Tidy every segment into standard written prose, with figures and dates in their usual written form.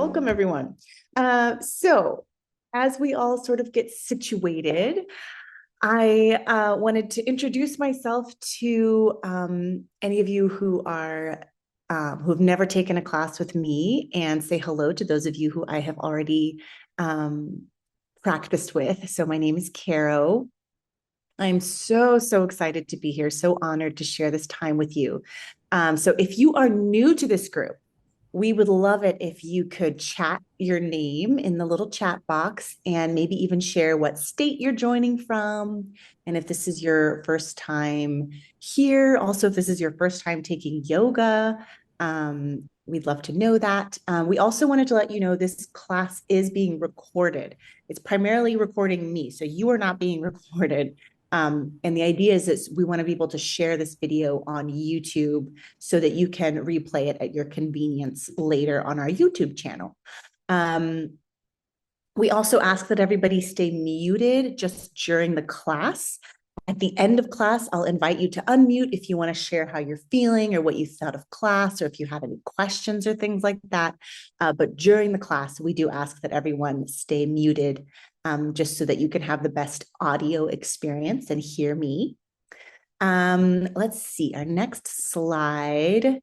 welcome everyone. So as we all sort of get situated, I wanted to introduce myself to any of you who are who've never taken a class with me, and say hello to those of you who I have already practiced with. So my name is Caro. I'm so excited to be here, so honored to share this time with you. So if you are new to this group, we would love it if you could chat your name in the little chat box and maybe even share what state you're joining from. And if this is your first time here, also if this is your first time taking yoga, we'd love to know that. We also wanted to let you know this class is being recorded. It's primarily recording me, so you are not being recorded. And the idea is that we want to be able to share this video on YouTube so that you can replay it at your convenience later on our YouTube channel. We also ask that everybody stay muted just during the class. At the end of class, I'll invite you to unmute if you want to share how you're feeling or what you thought of class, or if you have any questions or things like that. But during the class, we do ask that everyone stay muted, just so that you can have the best audio experience and hear me. Let's see, our next slide.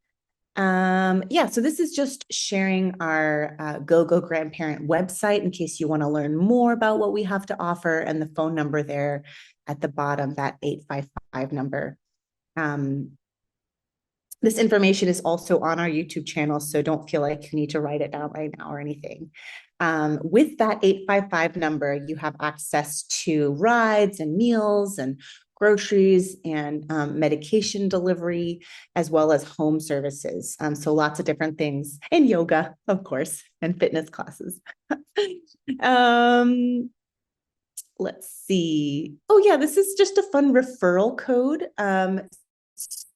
Yeah, so this is just sharing our GoGoGrandparent website in case you want to learn more about what we have to offer, and the phone number there at the bottom, that 855 number. This information is also on our YouTube channel, so don't feel like you need to write it down right now or anything. With that 855 number, you have access to rides and meals and groceries and medication delivery, as well as home services. So lots of different things, and yoga, of course, and fitness classes. Let's see. Oh yeah, this is just a fun referral code.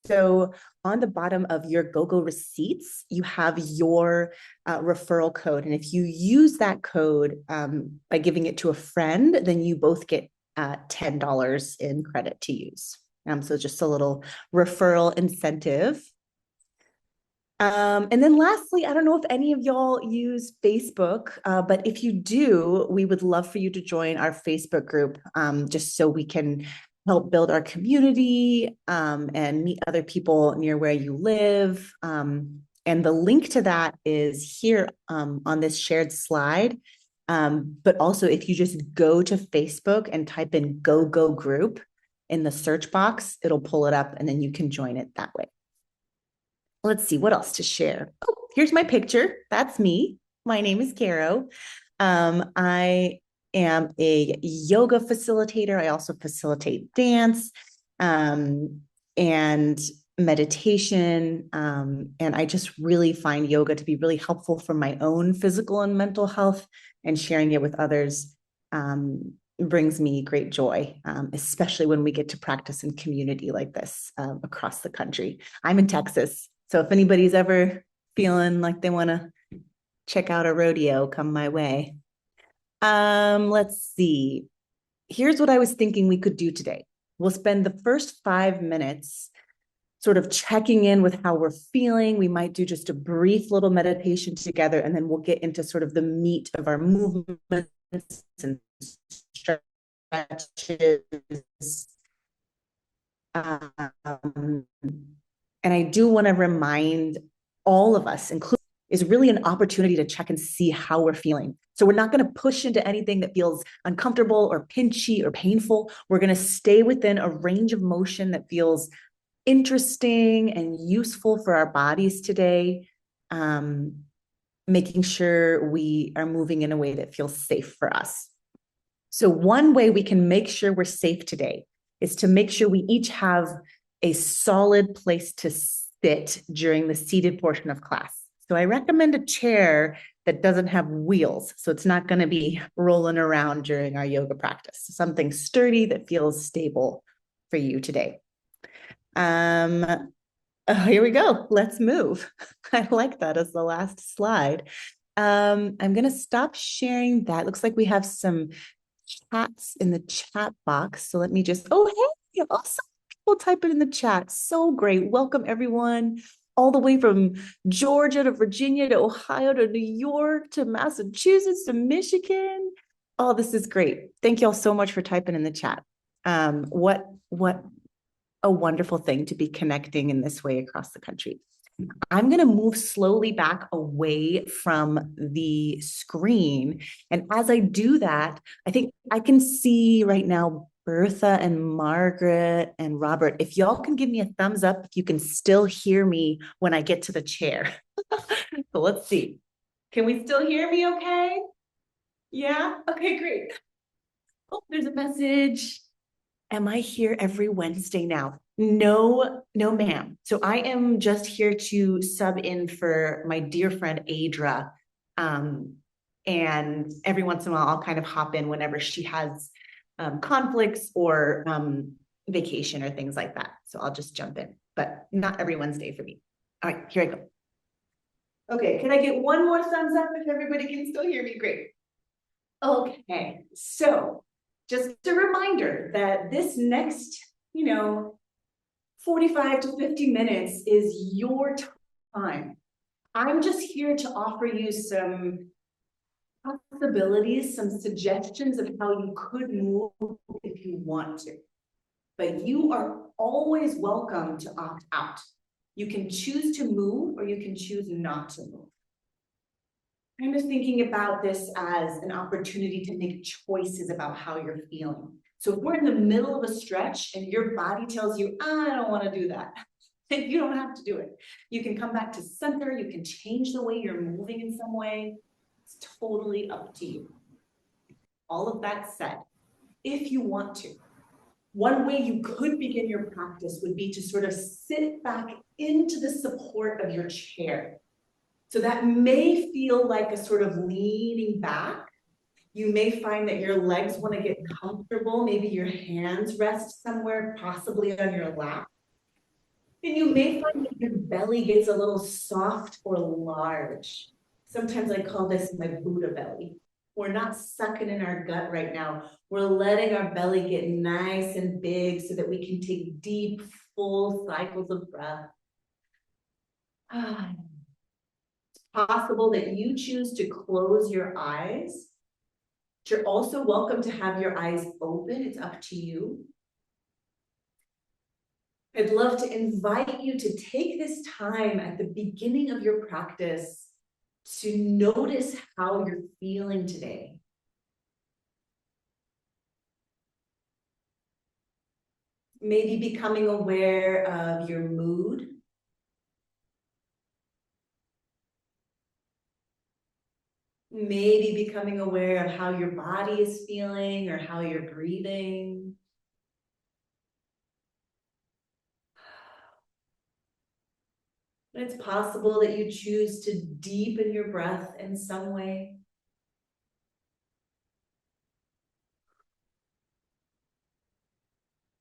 So on the bottom of your GoGo receipts, you have your referral code. And if you use that code by giving it to a friend, then you both get $10 in credit to use. So just a little referral incentive. And then lastly, I don't know if any of y'all use Facebook, but if you do, we would love for you to join our Facebook group, just so we can help build our community and meet other people near where you live. And the link to that is here on this shared slide. But also, if you just go to Facebook and type in GoGo Group in the search box, it'll pull it up and then you can join it that way. Let's see what else to share. Oh, here's my picture. That's me. My name is Caro. I am a yoga facilitator. I also facilitate dance and meditation. And I just really find yoga to be really helpful for my own physical and mental health, and sharing it with others brings me great joy, especially when we get to practice in community like this across the country. I'm in Texas. So if anybody's ever feeling like they want to check out a rodeo, come my way. Let's see. Here's what I was thinking we could do today. We'll spend the first 5 minutes sort of checking in with how we're feeling. We might do just a brief little meditation together, and then we'll get into sort of the meat of our movements and stretches. And I do want to remind all of us, including, is really an opportunity to check and see how we're feeling. So we're not going to push into anything that feels uncomfortable or pinchy or painful. We're going to stay within a range of motion that feels interesting and useful for our bodies today, making sure we are moving in a way that feels safe for us. So one way we can make sure we're safe today is to make sure we each have a solid place to sit during the seated portion of class. So I recommend a chair that doesn't have wheels, so it's not going to be rolling around during our yoga practice. Something sturdy that feels stable for you today. Here we go. Let's move. I like that as the last slide. I'm going to stop sharing that. Looks like we have some chats in the chat box. So let me just, oh, hey, awesome. People type it in the chat. So great. Welcome, everyone. all the way from Georgia to Virginia to Ohio to New York to Massachusetts to Michigan. Oh, this is great. Thank you all so much for typing in the chat. What a wonderful thing to be connecting in this way across the country. I'm going to move slowly back away from the screen. And as I do that, I think I can see right now Bertha and Margaret and Robert. If y'all can give me a thumbs up, if you can still hear me when I get to the chair. So let's see. Can we still hear me okay? Yeah? Okay, great. Oh, there's a message. Am I here every Wednesday now? No, no, ma'am. So I am just here to sub in for my dear friend Adra. Um, and every once in a while, I'll kind of hop in whenever she has conflicts or vacation or things like that. So I'll just jump in, but not every Wednesday for me. All right, here I go. Okay, can I get one more thumbs up if everybody can still hear me? Great. Okay, so just a reminder that this next, 45 to 50 minutes is your time. I'm just here to offer you some possibilities, some suggestions of how you could move if you want to. But you are always welcome to opt out. You can choose to move or you can choose not to move. I'm just thinking about this as an opportunity to make choices about how you're feeling. So if we're in the middle of a stretch and your body tells you, I don't want to do that, then you don't have to do it. You can come back to center. You can change the way you're moving in some way. It's totally up to you. All of that said, if you want to, one way you could begin your practice would be to sort of sit back into the support of your chair. So that may feel like a sort of leaning back. You may find that your legs want to get comfortable. Maybe your hands rest somewhere, possibly on your lap. And you may find that your belly gets a little soft or large. Sometimes I call this my Buddha belly. We're not sucking in our gut right now. We're letting our belly get nice and big so that we can take deep, full cycles of breath. It's possible that you choose to close your eyes. You're also welcome to have your eyes open. It's up to you. I'd love to invite you to take this time at the beginning of your practice to notice how you're feeling today. Maybe becoming aware of your mood. Maybe becoming aware of how your body is feeling or how you're breathing. It's possible that you choose to deepen your breath in some way.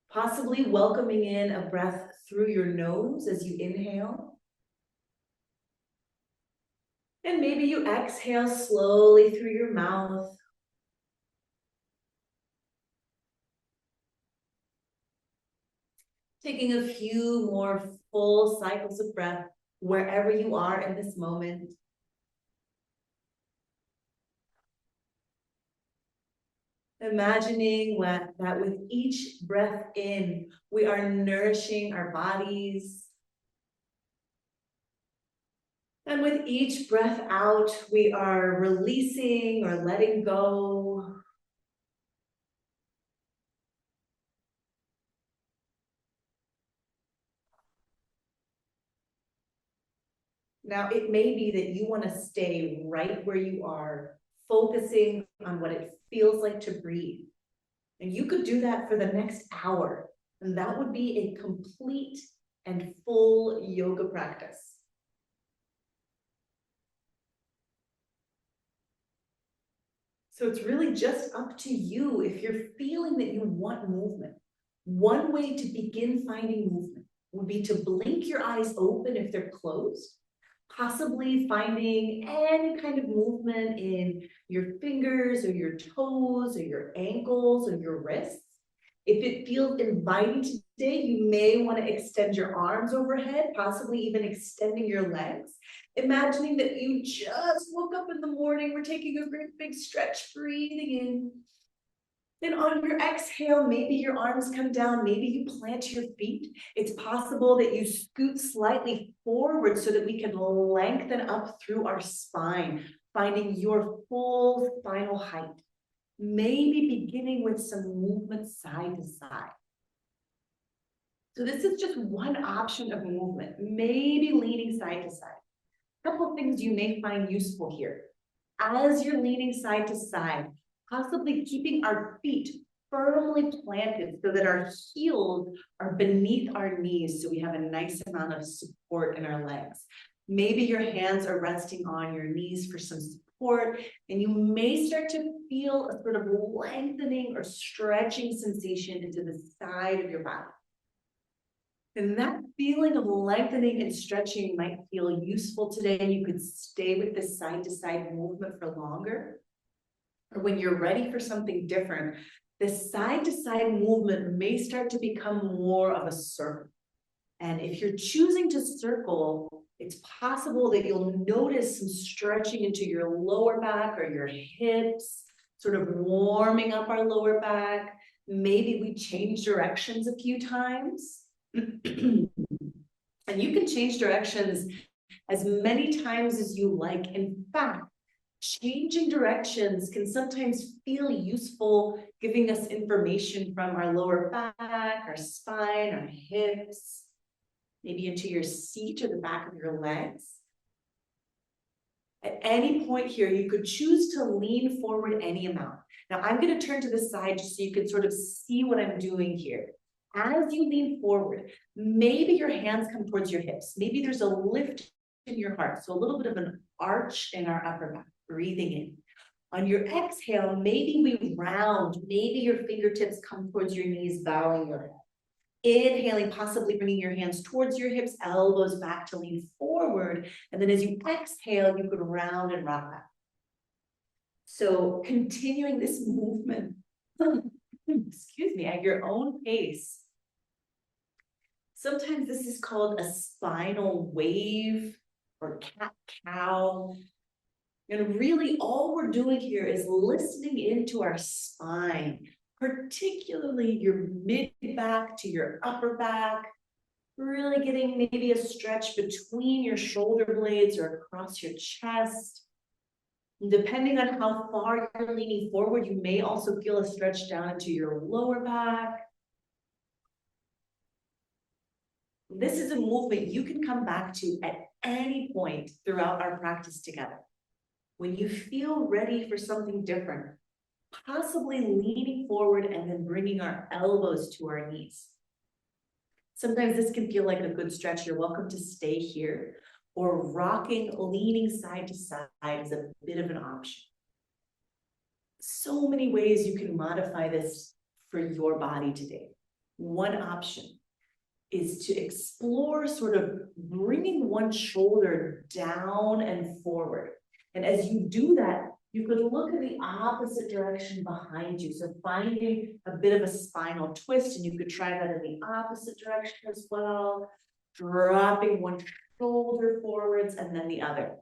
Possibly welcoming in a breath through your nose as you inhale. And maybe you exhale slowly through your mouth. Taking a few more full cycles of breath wherever you are in this moment. Imagining that with each breath in, we are nourishing our bodies. And with each breath out, we are releasing or letting go. Now, it may be that you want to stay right where you are, focusing on what it feels like to breathe. And you could do that for the next hour. And that would be a complete and full yoga practice. So it's really just up to you if you're feeling that you want movement. One way to begin finding movement would be to blink your eyes open if they're closed, possibly finding any kind of movement in your fingers or your toes or your ankles or your wrists. If it feels inviting today, you may want to extend your arms overhead, possibly even extending your legs. Imagining that you just woke up in the morning, we're taking a great big stretch, breathing in. Then on your exhale, maybe your arms come down, maybe you plant your feet. It's possible that you scoot slightly forward so that we can lengthen up through our spine, finding your full spinal height. Maybe beginning with some movement side to side. So this is just one option of movement, maybe leaning side to side. A couple things you may find useful here. As you're leaning side to side, possibly keeping our feet firmly planted so that our heels are beneath our knees so we have a nice amount of support in our legs. Maybe your hands are resting on your knees for some support, and you may start to feel a sort of lengthening or stretching sensation into the side of your body. And that feeling of lengthening and stretching might feel useful today. You could stay with this side-to-side movement for longer. Or when you're ready for something different, this side-to-side movement may start to become more of a circle. And if you're choosing to circle, it's possible that you'll notice some stretching into your lower back or your hips, sort of warming up our lower back. Maybe we change directions a few times. And you can change directions as many times as you like. In fact, changing directions can sometimes feel useful, giving us information from our lower back, our spine, our hips, maybe into your seat or the back of your legs. At any point here, you could choose to lean forward any amount. Now I'm going to turn to the side just so you can sort of see what I'm doing here. As you lean forward, maybe your hands come towards your hips. Maybe there's a lift in your heart, so a little bit of an arch in our upper back, breathing in. On your exhale, maybe we round, maybe your fingertips come towards your knees, bowing your head. Inhaling, possibly bringing your hands towards your hips, elbows back to lean forward. And then as you exhale, you could round and rock back. So continuing this movement, excuse me, at your own pace. Sometimes this is called a spinal wave or cat-cow. And really all we're doing here is listening into our spine, particularly your mid-back to your upper back, really getting maybe a stretch between your shoulder blades or across your chest. And depending on how far you're leaning forward, you may also feel a stretch down into your lower back. This is a movement you can come back to at any point throughout our practice together. When you feel ready for something different, possibly leaning forward and then bringing our elbows to our knees. Sometimes this can feel like a good stretch. You're welcome to stay here, or rocking, leaning side to side is a bit of an option. So many ways you can modify this for your body today. One option is to explore sort of bringing one shoulder down and forward. And as you do that, you could look in the opposite direction behind you. So finding a bit of a spinal twist, and you could try that in the opposite direction as well. Dropping one shoulder forwards and then the other.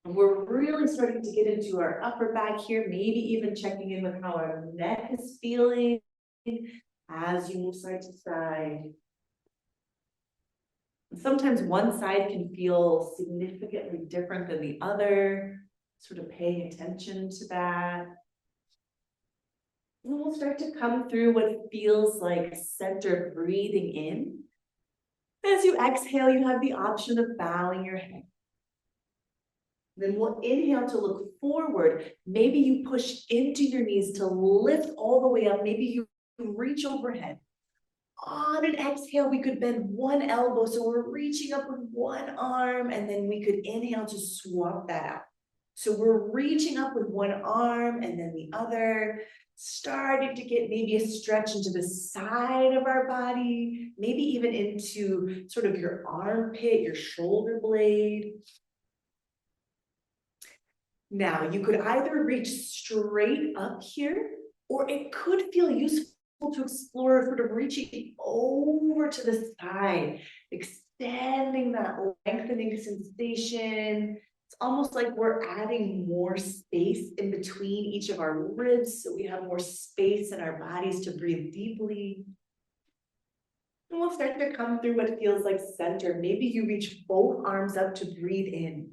And we're really starting to get into our upper back here, maybe even checking in with how our neck is feeling as you move side to side. Sometimes one side can feel significantly different than the other, sort of paying attention to that. And we'll start to come through what feels like center breathing in. As you exhale, you have the option of bowing your head. Then we'll inhale to look forward. Maybe you push into your knees to lift all the way up. Maybe you reach overhead. On an exhale, we could bend one elbow. So we're reaching up with one arm, and then we could inhale to swap that out. So we're reaching up with one arm and then the other, starting to get maybe a stretch into the side of our body, maybe even into sort of your armpit, your shoulder blade. Now, you could either reach straight up here, Or it could feel useful to explore sort of reaching over to the side, extending that lengthening sensation. It's almost like we're adding more space in between each of our ribs, so we have more space in our bodies to breathe deeply. And we'll start to come through what feels like center. Maybe you reach both arms up to breathe in.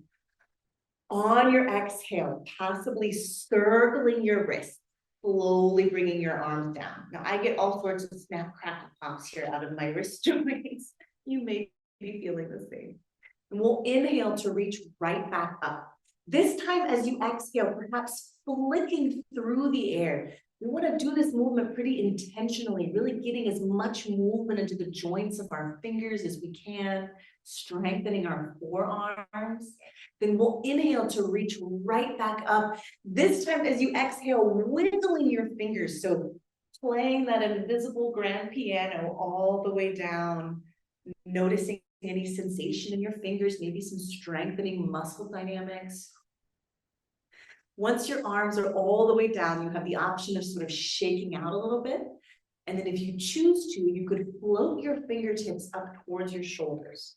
On your exhale, possibly circling your wrist, slowly bringing your arms down. Now, I get all sorts of snap, crackle, pops here out of my wrist joints. You may be feeling the same. And we'll inhale to reach right back up. This time, as you exhale, perhaps flicking through the air. We want to do this movement pretty intentionally, really getting as much movement into the joints of our fingers as we can, strengthening our forearms. Then we'll inhale to reach right back up. This time, as you exhale, wiggling your fingers. So playing that invisible grand piano all the way down, noticing any sensation in your fingers, maybe some strengthening muscle dynamics. Once your arms are all the way down, you have the option of sort of shaking out a little bit. And then if you choose to, you could float your fingertips up towards your shoulders.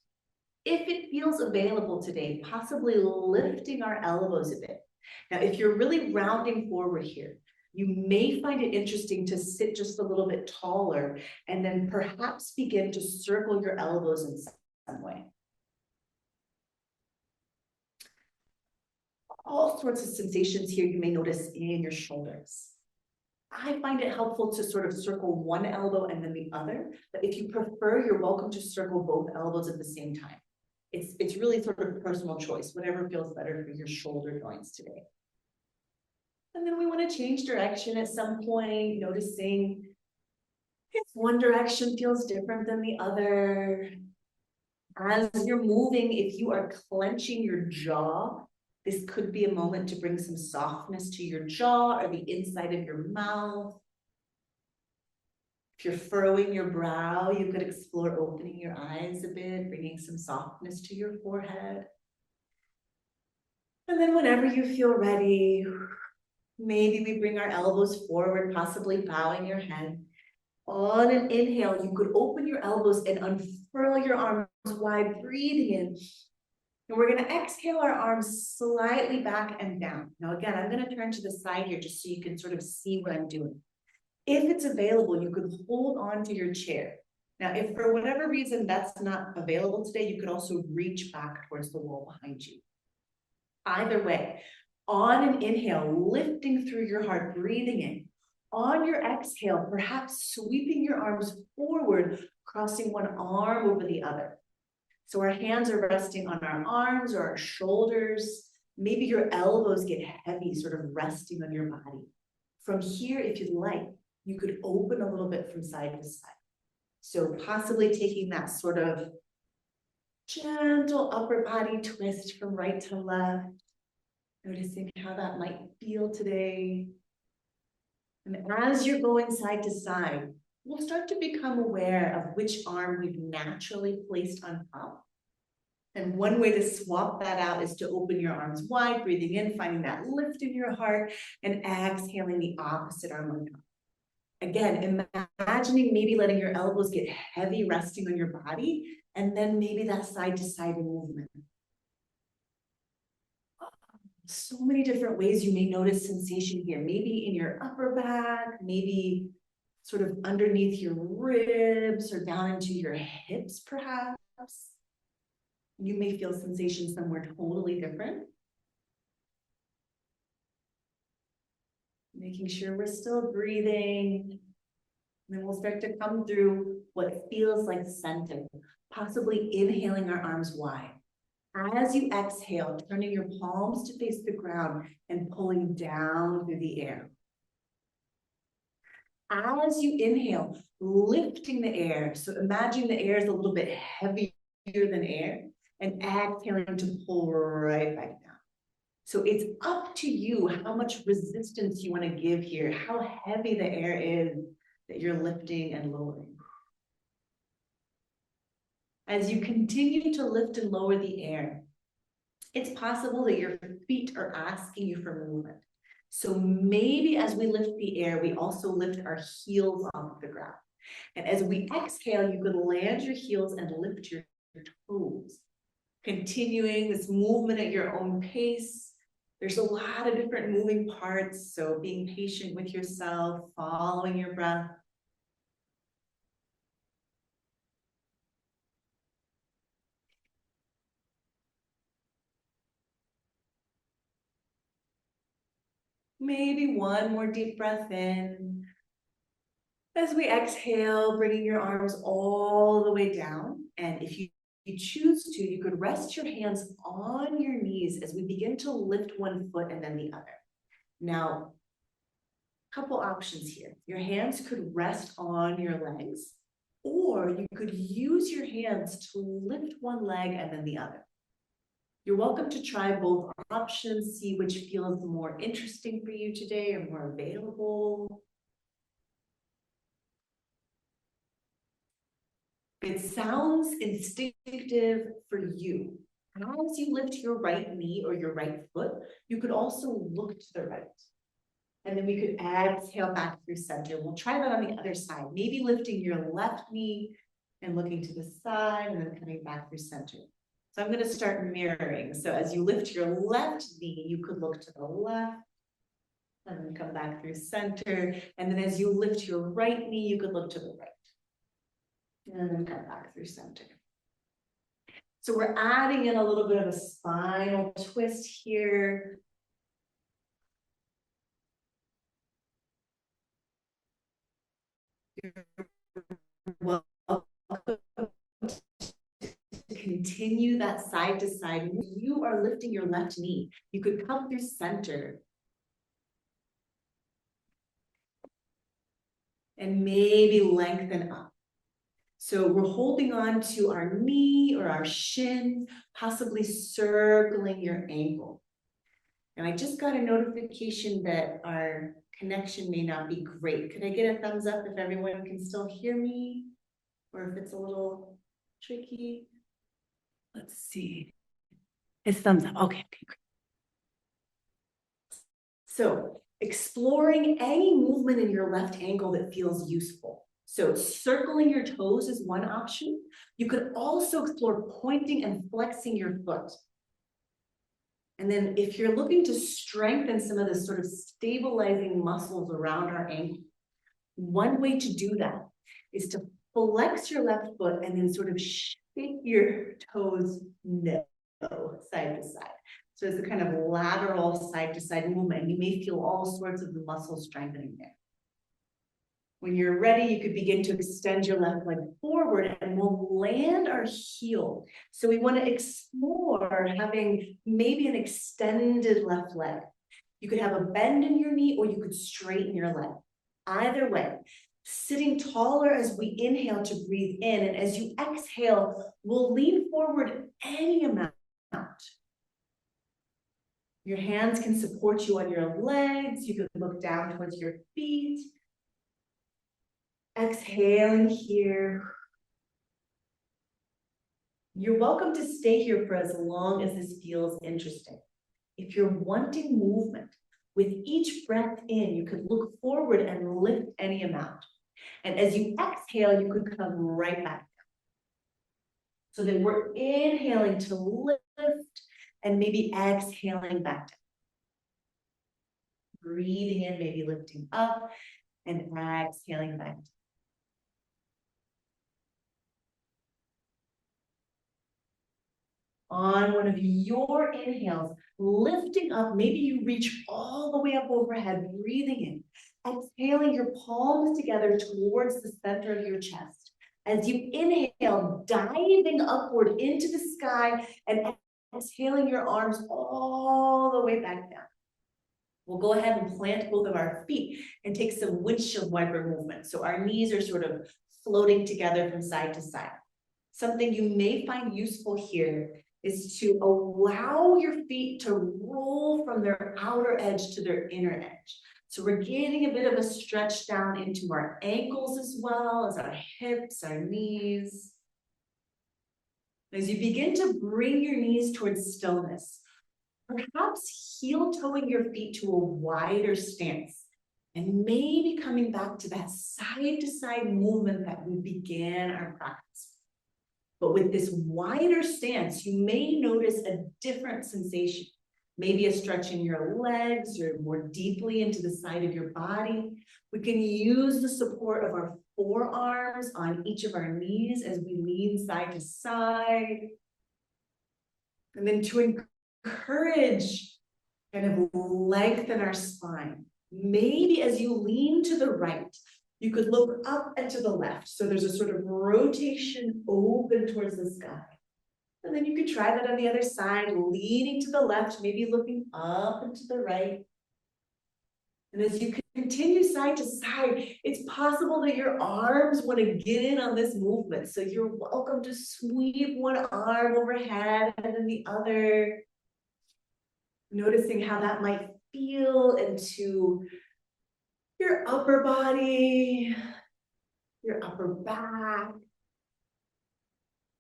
If it feels available today, possibly lifting our elbows a bit. Now, if you're really rounding forward here, you may find it interesting to sit just a little bit taller and then perhaps begin to circle your elbows in some way. All sorts of sensations here you may notice in your shoulders. I find it helpful to sort of circle one elbow and then the other, but if you prefer, you're welcome to circle both elbows at the same time. It's really sort of personal choice, whatever feels better for your shoulder joints today. And then we want to change direction at some point, noticing if one direction feels different than the other. As you're moving, if you are clenching your jaw, this could be a moment to bring some softness to your jaw or the inside of your mouth. If you're furrowing your brow, you could explore opening your eyes a bit, bringing some softness to your forehead. And then whenever you feel ready, maybe we bring our elbows forward, possibly bowing your head. On an inhale, you could open your elbows and unfurl your arms wide, breathing in. And we're going to exhale our arms slightly back and down. Now, again, I'm going to turn to the side here just so you can sort of see what I'm doing. If it's available, you could hold on to your chair. Now, if for whatever reason that's not available today, you could also reach back towards the wall behind you. Either way, on an inhale, lifting through your heart, breathing in. On your exhale, perhaps sweeping your arms forward, crossing one arm over the other. So our hands are resting on our arms or our shoulders. Maybe your elbows get heavy, sort of resting on your body. From here, if you'd like, you could open a little bit from side to side. So possibly taking that sort of gentle upper body twist from right to left, noticing how that might feel today. And as you're going side to side, we'll start to become aware of which arm we've naturally placed on top. And one way to swap that out is to open your arms wide, breathing in, finding that lift in your heart, and exhaling the opposite arm on top. Again, imagining maybe letting your elbows get heavy, resting on your body, and then maybe that side to side movement. So many different ways you may notice sensation here, maybe in your upper back, maybe sort of underneath your ribs or down into your hips, perhaps. You may feel sensation somewhere totally different. Making sure we're still breathing. And then we'll start to come through what feels like center, possibly inhaling our arms wide. As you exhale, turning your palms to face the ground and pulling down through the air. As you inhale, lifting the air. So imagine the air is a little bit heavier than air, and exhaling to pull right back down. So it's up to you how much resistance you want to give here, how heavy the air is that you're lifting and lowering. As you continue to lift and lower the air, it's possible that your feet are asking you for movement. So maybe as we lift the air, we also lift our heels off the ground. And as we exhale, you could land your heels and lift your toes. Continuing this movement at your own pace. There's a lot of different moving parts, so being patient with yourself, following your breath. Maybe one more deep breath in. As we exhale, bringing your arms all the way down. And if you choose to, you could rest your hands on your knees as we begin to lift one foot and then the other. Now, a couple options here. Your hands could rest on your legs, or you could use your hands to lift one leg and then the other. You're welcome to try both options, see which feels more interesting for you today or more available. It sounds instinctive for you. As you lift your right knee or your right foot, you could also look to the right. And then we could exhale back through center. We'll try that on the other side. Maybe lifting your left knee and looking to the side and then coming back through center. So I'm going to start mirroring. So as you lift your left knee, you could look to the left and then come back through center. And then as you lift your right knee, you could look to the right. And then come back through center. So we're adding in a little bit of a spinal twist here. Well, continue that side to side. You are lifting your left knee. You could come through center. And maybe lengthen up. So we're holding on to our knee or our shin, possibly circling your ankle. And I just got a notification that our connection may not be great. Could I get a thumbs up if everyone can still hear me? Or if it's a little tricky? Let's see. It's thumbs up. Okay, great. So exploring any movement in your left ankle that feels useful. So circling your toes is one option. You could also explore pointing and flexing your foot. And then if you're looking to strengthen some of the sort of stabilizing muscles around our ankle, one way to do that is to flex your left foot and then sort of shake your toes no, side to side. So it's a kind of lateral side to side movement. You may feel all sorts of the muscles strengthening there. When you're ready, you could begin to extend your left leg forward and we'll land our heel. So we want to explore having maybe an extended left leg. You could have a bend in your knee or you could straighten your leg. Either way, sitting taller as we inhale to breathe in, and as you exhale, we'll lean forward any amount. Your hands can support you on your legs. You can look down towards your feet. Exhaling here. You're welcome to stay here for as long as this feels interesting. If you're wanting movement, with each breath in, you could look forward and lift any amount. And as you exhale, you could come right back down. So then we're inhaling to lift and maybe exhaling back down. Breathing in, maybe lifting up and exhaling back down. On one of your inhales, lifting up, maybe you reach all the way up overhead, breathing in. Exhaling your palms together towards the center of your chest. As you inhale, diving upward into the sky and exhaling your arms all the way back down. We'll go ahead and plant both of our feet and take some windshield wiper movement. So our knees are sort of floating together from side to side. Something you may find useful here is to allow your feet to roll from their outer edge to their inner edge. So we're getting a bit of a stretch down into our ankles as well as our hips, our knees. As you begin to bring your knees towards stillness, perhaps heel-toeing your feet to a wider stance, and maybe coming back to that side-to-side movement that we began our practice. But with this wider stance, you may notice a different sensation. Maybe a stretch in your legs or more deeply into the side of your body. We can use the support of our forearms on each of our knees as we lean side to side. And then to encourage, kind of lengthen our spine. Maybe as you lean to the right, you could look up and to the left. So there's a sort of rotation open towards the sky. And then you could try that on the other side, leaning to the left, maybe looking up and to the right. And as you continue side to side, it's possible that your arms want to get in on this movement. So you're welcome to sweep one arm overhead and then the other. Noticing how that might feel into your upper body, your upper back.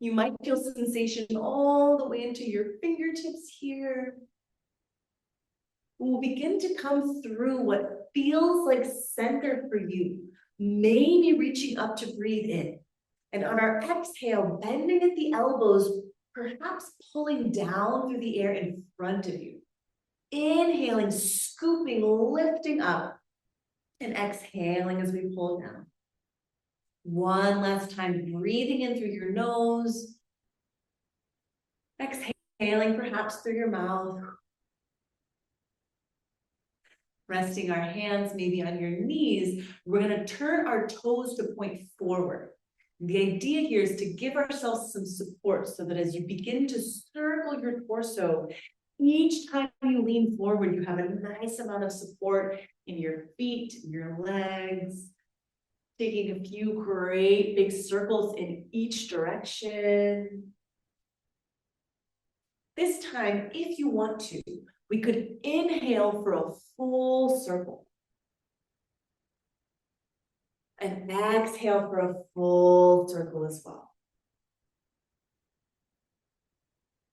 You might feel sensation all the way into your fingertips here. We'll begin to come through what feels like center for you, maybe reaching up to breathe in. And on our exhale, bending at the elbows, perhaps pulling down through the air in front of you. Inhaling, scooping, lifting up, and exhaling as we pull down. One last time, breathing in through your nose. Exhaling perhaps through your mouth. Resting our hands maybe on your knees, we're going to turn our toes to point forward. The idea here is to give ourselves some support so that as you begin to circle your torso, each time you lean forward, you have a nice amount of support in your feet, your legs, taking a few great big circles in each direction. This time, if you want to, we could inhale for a full circle. And exhale for a full circle as well.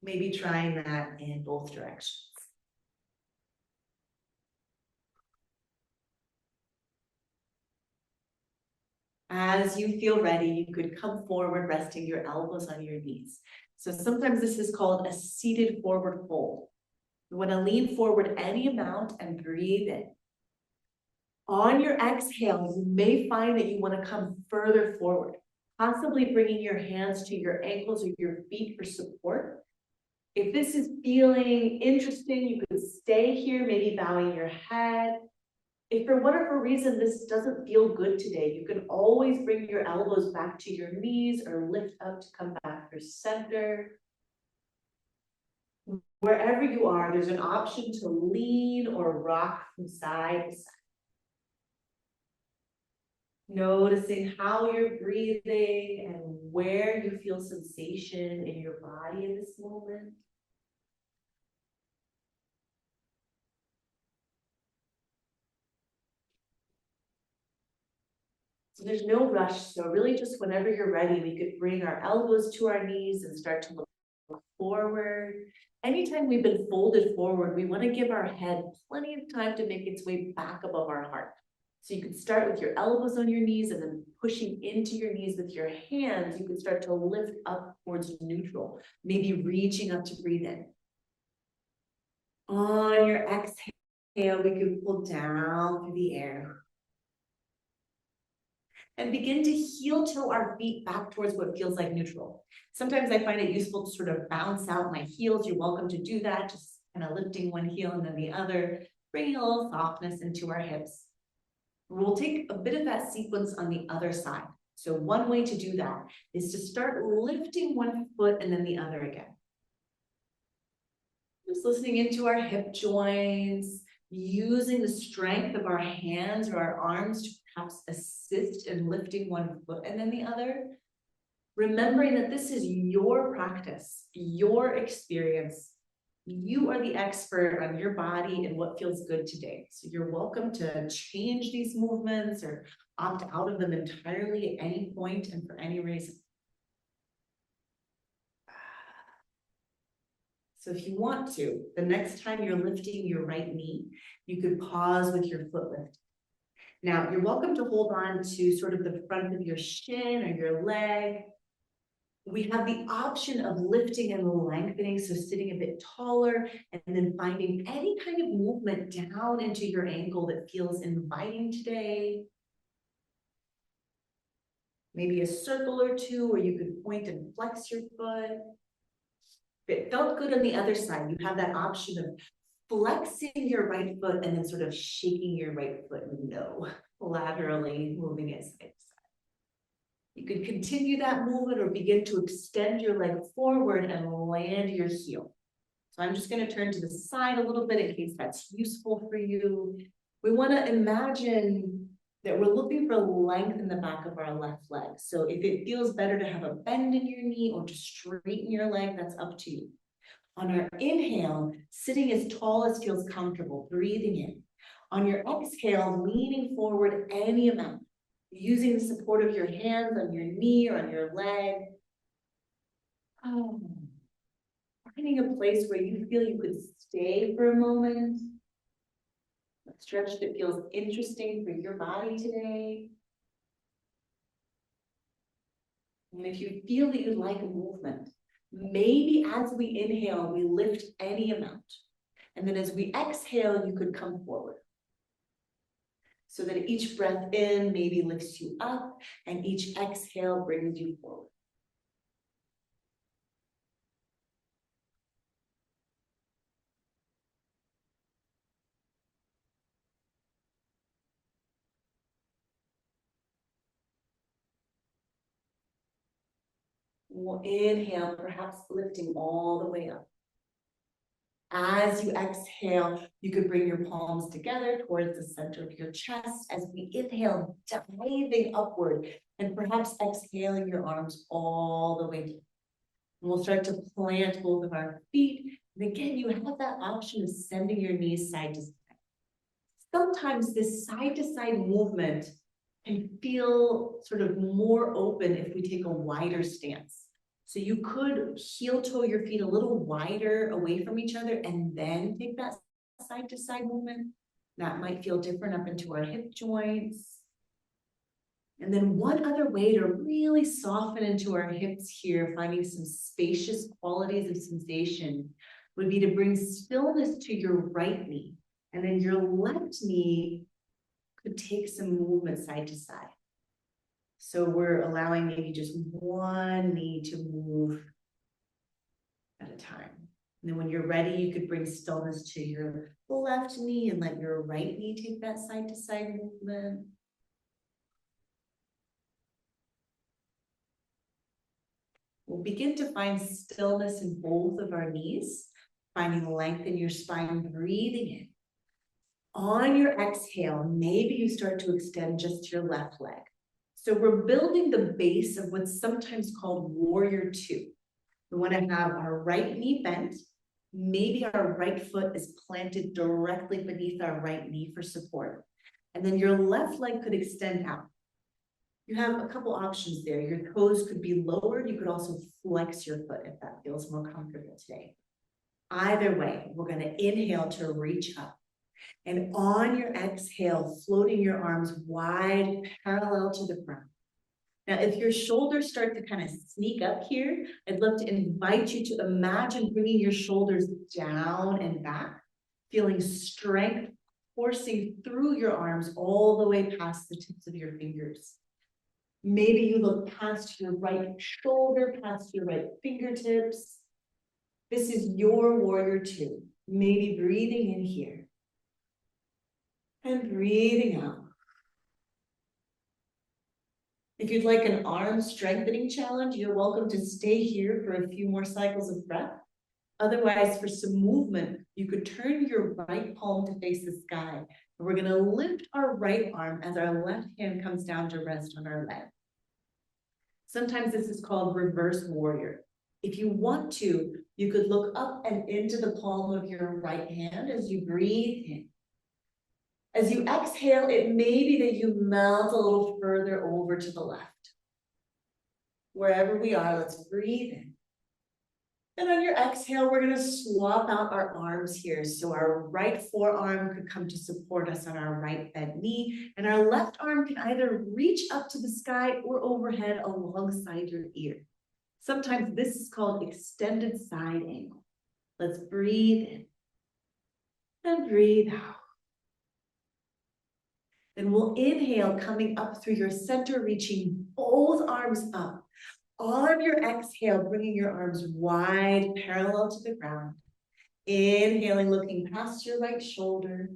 Maybe trying that in both directions. As you feel ready, you could come forward, resting your elbows on your knees. So sometimes this is called a seated forward fold. You want to lean forward any amount and breathe in. On your exhale, you may find that you want to come further forward, possibly bringing your hands to your ankles or your feet for support. If this is feeling interesting, you could stay here, maybe bowing your head. If for whatever reason this doesn't feel good today, you can always bring your elbows back to your knees or lift up to come back for center. Wherever you are, there's an option to lean or rock from side to side. Noticing how you're breathing and where you feel sensation in your body in this moment. So there's no rush. So really just whenever you're ready, we could bring our elbows to our knees and start to look forward. Anytime we've been folded forward, we want to give our head plenty of time to make its way back above our heart. So you could start with your elbows on your knees and then pushing into your knees with your hands, you can start to lift up towards neutral, maybe reaching up to breathe in. On your exhale, we can pull down through the air. And begin to heel toe our feet back towards what feels like neutral. Sometimes I find it useful to sort of bounce out my heels. You're welcome to do that, just kind of lifting one heel and then the other, bringing a little softness into our hips. We'll take a bit of that sequence on the other side. So one way to do that is to start lifting one foot and then the other again. Just listening into our hip joints, using the strength of our hands or our arms to perhaps assist in lifting one foot and then the other. Remembering that this is your practice, your experience. You are the expert on your body and what feels good today. So you're welcome to change these movements or opt out of them entirely at any point and for any reason. So if you want to, the next time you're lifting your right knee, you could pause with your foot lift. Now, you're welcome to hold on to sort of the front of your shin or your leg. We have the option of lifting and lengthening, so sitting a bit taller and then finding any kind of movement down into your ankle that feels inviting today. Maybe a circle or two, or you could point and flex your foot. If it felt good on the other side, you have that option of flexing your right foot and then sort of shaking your right foot no, laterally moving it side to side. You could continue that movement or begin to extend your leg forward and land your heel. So I'm just going to turn to the side a little bit in case that's useful for you. We want to imagine that we're looking for length in the back of our left leg. So if it feels better to have a bend in your knee or to straighten your leg, that's up to you. On our inhale, sitting as tall as feels comfortable, breathing in. On your exhale, leaning forward any amount, using the support of your hands on your knee or on your leg. Oh. Finding a place where you feel you could stay for a moment. A stretch that feels interesting for your body today. And if you feel that you'd like a movement, maybe as we inhale, we lift any amount. And then as we exhale, you could come forward. So that each breath in maybe lifts you up and each exhale brings you forward. We'll inhale, perhaps lifting all the way up. As you exhale, you could bring your palms together towards the center of your chest as we inhale, diving upward, and perhaps exhaling your arms all the way down. And we'll start to plant both of our feet. And again, you have that option of sending your knees side to side. Sometimes this side to side movement can feel sort of more open if we take a wider stance. So you could heel toe your feet a little wider away from each other and then take that side to side movement. That might feel different up into our hip joints. And then one other way to really soften into our hips here, finding some spacious qualities of sensation, would be to bring stillness to your right knee. And then your left knee could take some movement side to side. So we're allowing maybe just one knee to move at a time. And then when you're ready, you could bring stillness to your left knee and let your right knee take that side to side movement. We'll begin to find stillness in both of our knees, finding length in your spine, breathing in. On your exhale, maybe you start to extend just your left leg. So we're building the base of what's sometimes called warrior two. We want to have our right knee bent. Maybe our right foot is planted directly beneath our right knee for support. And then your left leg could extend out. You have a couple options there. Your toes could be lowered. You could also flex your foot if that feels more comfortable today. Either way, we're going to inhale to reach up. And on your exhale, floating your arms wide, parallel to the ground. Now, if your shoulders start to kind of sneak up here, I'd love to invite you to imagine bringing your shoulders down and back, feeling strength coursing through your arms all the way past the tips of your fingers. Maybe you look past your right shoulder, past your right fingertips. This is your warrior two. Maybe breathing in here. And breathing out. If you'd like an arm strengthening challenge, you're welcome to stay here for a few more cycles of breath. Otherwise, for some movement, you could turn your right palm to face the sky. And we're going to lift our right arm as our left hand comes down to rest on our leg. Sometimes this is called reverse warrior. If you want to, you could look up and into the palm of your right hand as you breathe in. As you exhale, it may be that you melt a little further over to the left. Wherever we are, let's breathe in. And on your exhale, we're going to swap out our arms here. So our right forearm could come to support us on our right bent knee, and our left arm can either reach up to the sky or overhead alongside your ear. Sometimes this is called extended side angle. Let's breathe in and breathe out. Then we'll inhale, coming up through your center, reaching both arms up. On your exhale, bringing your arms wide, parallel to the ground. Inhaling, looking past your right shoulder.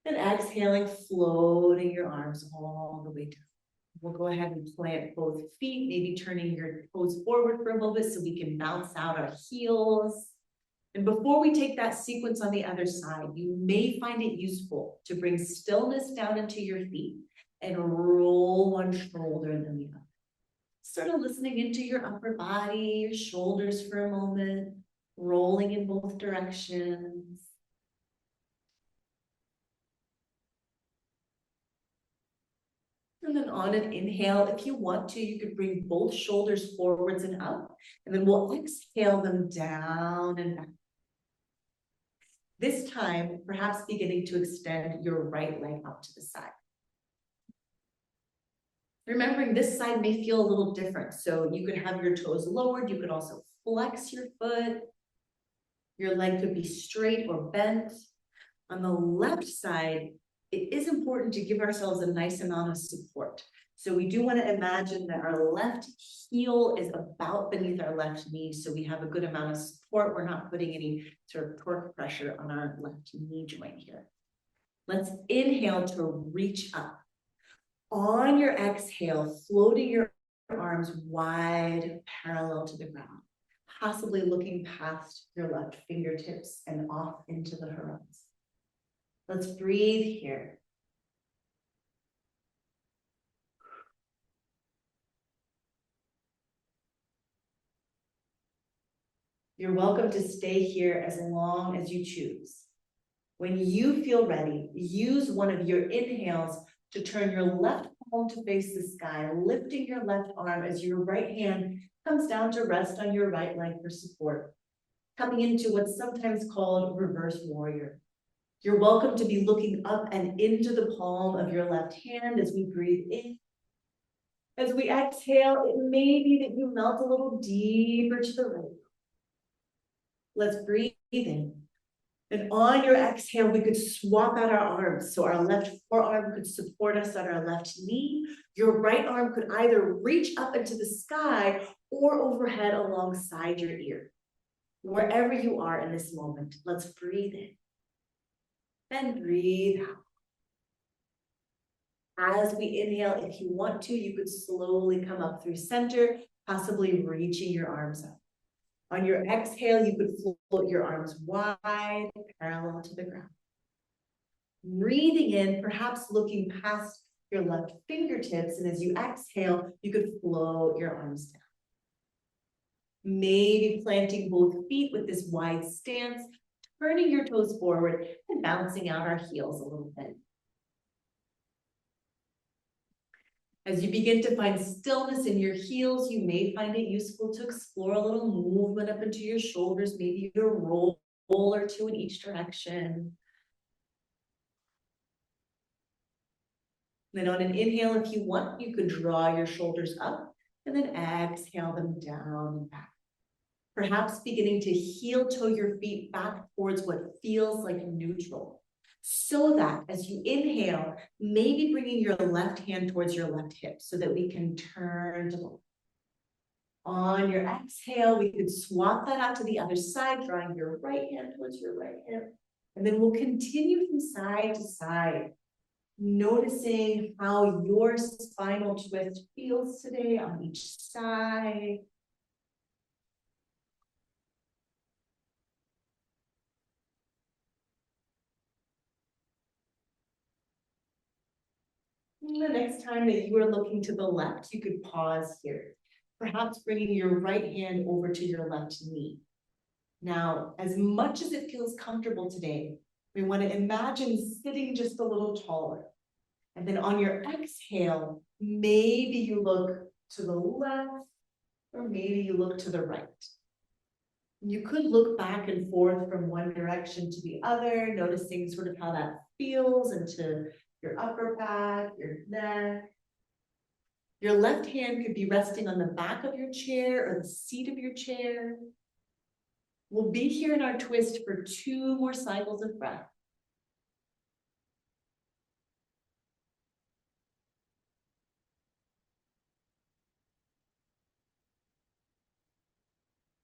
And exhaling, floating your arms all the way down. We'll go ahead and plant both feet, maybe turning your toes forward for a little bit so we can bounce out our heels. And before we take that sequence on the other side, you may find it useful to bring stillness down into your feet and roll one shoulder and then the other. Sort of listening into your upper body, your shoulders for a moment, rolling in both directions. And then on an inhale, if you want to, you could bring both shoulders forwards and up, and then we'll exhale them down and back. This time, perhaps beginning to extend your right leg out to the side. Remembering this side may feel a little different. So you could have your toes lowered. You could also flex your foot. Your leg could be straight or bent. On the left side, it is important to give ourselves a nice amount of support. So we do want to imagine that our left heel is about beneath our left knee. So we have a good amount of support. We're not putting any sort of torque pressure on our left knee joint here. Let's inhale to reach up. On your exhale, floating your arms wide, parallel to the ground, possibly looking past your left fingertips and off into the horizon. Let's breathe here. You're welcome to stay here as long as you choose. When you feel ready, use one of your inhales to turn your left palm to face the sky, lifting your left arm as your right hand comes down to rest on your right leg for support, coming into what's sometimes called reverse warrior. You're welcome to be looking up and into the palm of your left hand as we breathe in. As we exhale, it may be that you melt a little deeper to the right. Let's breathe in. And on your exhale, we could swap out our arms. So our left forearm could support us on our left knee. Your right arm could either reach up into the sky or overhead alongside your ear. Wherever you are in this moment, let's breathe in. Then breathe out. As we inhale, if you want to, you could slowly come up through center, possibly reaching your arms up. On your exhale, you could float your arms wide, parallel to the ground. Breathing in, perhaps looking past your left fingertips, and as you exhale, you could float your arms down. Maybe planting both feet with this wide stance, turning your toes forward and bouncing out our heels a little bit. As you begin to find stillness in your heels, you may find it useful to explore a little movement up into your shoulders, maybe a roll or two in each direction. Then on an inhale, if you want, you could draw your shoulders up and then exhale them down and back. Perhaps beginning to heel toe your feet back towards what feels like neutral. So that as you inhale, maybe bringing your left hand towards your left hip so that we can turn to the left. On your exhale, we could swap that out to the other side, drawing your right hand towards your right hip. And then we'll continue from side to side, noticing how your spinal twist feels today on each side. The next time that you are looking to the left, you could pause here, perhaps bringing your right hand over to your left knee. Now, as much as it feels comfortable today, we want to imagine sitting just a little taller. And then on your exhale, maybe you look to the left, or maybe you look to the right. You could look back and forth from one direction to the other, noticing sort of how that feels into your upper back, your neck. Your left hand could be resting on the back of your chair or the seat of your chair. We'll be here in our twist for 2 more cycles of breath.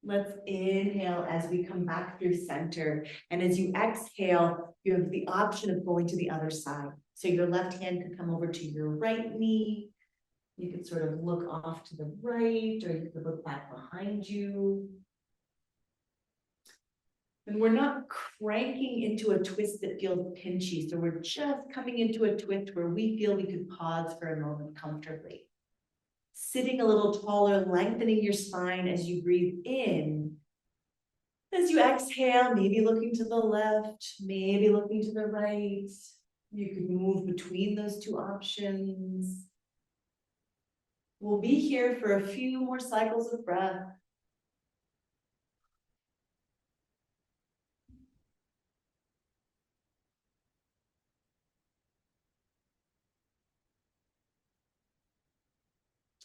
Let's inhale as we come back through center. And as you exhale, you have the option of going to the other side. So your left hand could come over to your right knee. You could sort of look off to the right, or you could look back behind you. And we're not cranking into a twist that feels pinchy. So we're just coming into a twist where we feel we could pause for a moment comfortably. Sitting a little taller, lengthening your spine as you breathe in. As you exhale, maybe looking to the left, maybe looking to the right. You can move between those 2 options. We'll be here for a few more cycles of breath.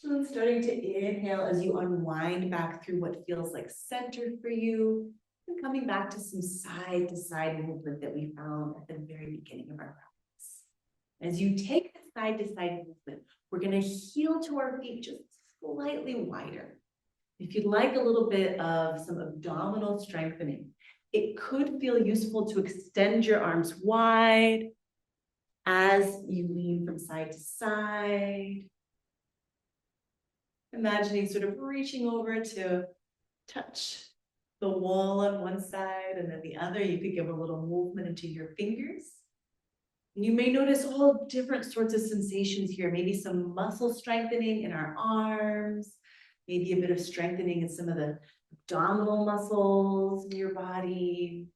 And starting to inhale as you unwind back through what feels like center for you, and coming back to some side to side movement that we found at the very beginning of our practice. As you take the side to side movement, we're going to heel to our feet just slightly wider. If you'd like a little bit of some abdominal strengthening, it could feel useful to extend your arms wide as you lean from side to side. Imagining sort of reaching over to touch the wall on one side, and then the other, you could give a little movement into your fingers. And you may notice all different sorts of sensations here, maybe some muscle strengthening in our arms, maybe a bit of strengthening in some of the abdominal muscles in your body.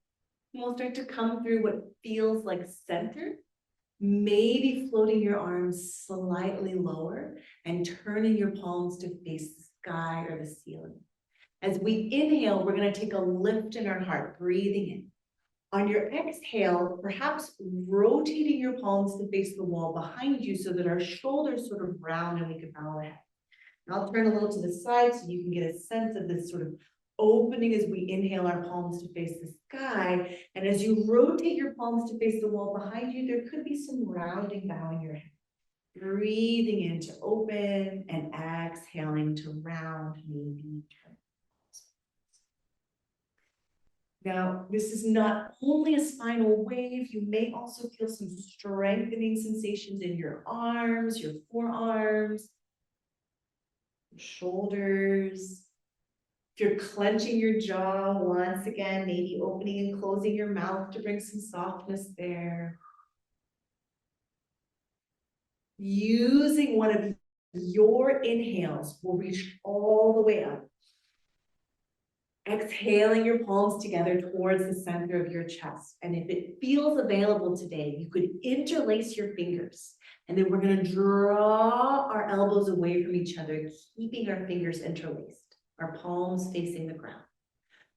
And we'll start to come through what feels like center. Maybe floating your arms slightly lower and turning your palms to face the sky or the ceiling. As we inhale, we're going to take a lift in our heart, breathing in. On your exhale, perhaps rotating your palms to face the wall behind you so that our shoulders sort of round and we can bow our head. And I'll turn a little to the side so you can get a sense of this sort of opening as we inhale our palms to face the sky. And as you rotate your palms to face the wall behind you, there could be some rounding, bowing your head. Breathing in to open and exhaling to round, maybe turn. Now, this is not only a spinal wave, you may also feel some strengthening sensations in your arms, your forearms, your shoulders. If you're clenching your jaw once again, maybe opening and closing your mouth to bring some softness there. Using one of your inhales will reach all the way up. Exhaling your palms together towards the center of your chest. And if it feels available today, you could interlace your fingers. And then we're going to draw our elbows away from each other, keeping our fingers interlaced. Our palms facing the ground.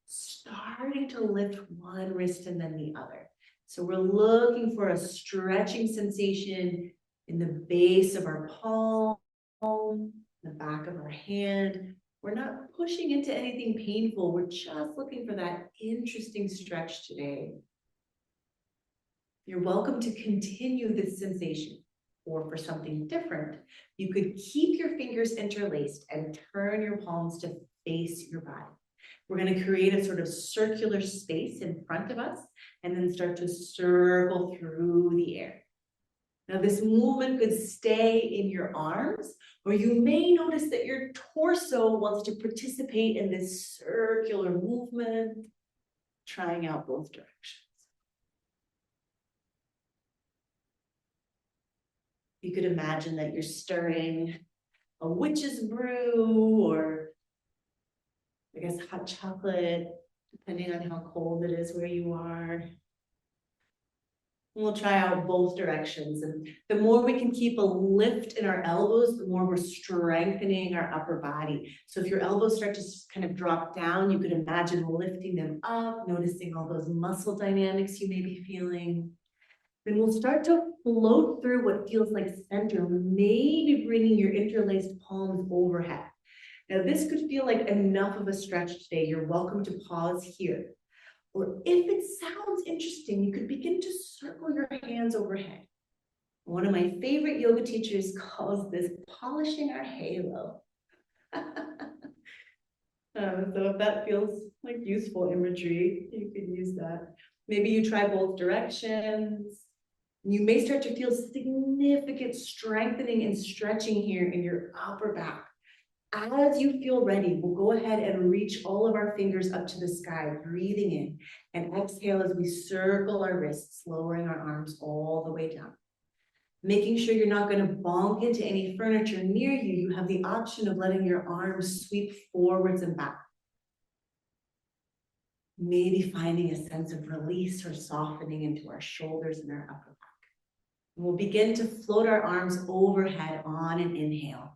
Starting to lift one wrist and then the other. So we're looking for a stretching sensation in the base of our palm, the back of our hand. We're not pushing into anything painful. We're just looking for that interesting stretch today. You're welcome to continue this sensation. Or for something different, you could keep your fingers interlaced and turn your palms to face your body. We're going to create a sort of circular space in front of us and then start to circle through the air. Now, this movement could stay in your arms, or you may notice that your torso wants to participate in this circular movement, trying out both directions. You could imagine that you're stirring a witch's brew or, I guess, hot chocolate, depending on how cold it is where you are. We'll try out both directions. And the more we can keep a lift in our elbows, the more we're strengthening our upper body. So if your elbows start to kind of drop down, you could imagine lifting them up, noticing all those muscle dynamics you may be feeling. Then we'll start to float through what feels like center, maybe bringing your interlaced palms overhead. Now, this could feel like enough of a stretch today. You're welcome to pause here. Or if it sounds interesting, you could begin to circle your hands overhead. One of my favorite yoga teachers calls this polishing our halo. So if that feels like useful imagery, you could use that. Maybe you try both directions. You may start to feel significant strengthening and stretching here in your upper back. As you feel ready, we'll go ahead and reach all of our fingers up to the sky, breathing in, and exhale as we circle our wrists, lowering our arms all the way down. Making sure you're not going to bonk into any furniture near you, you have the option of letting your arms sweep forwards and back. Maybe finding a sense of release or softening into our shoulders and our upper back. And we'll begin to float our arms overhead on an inhale.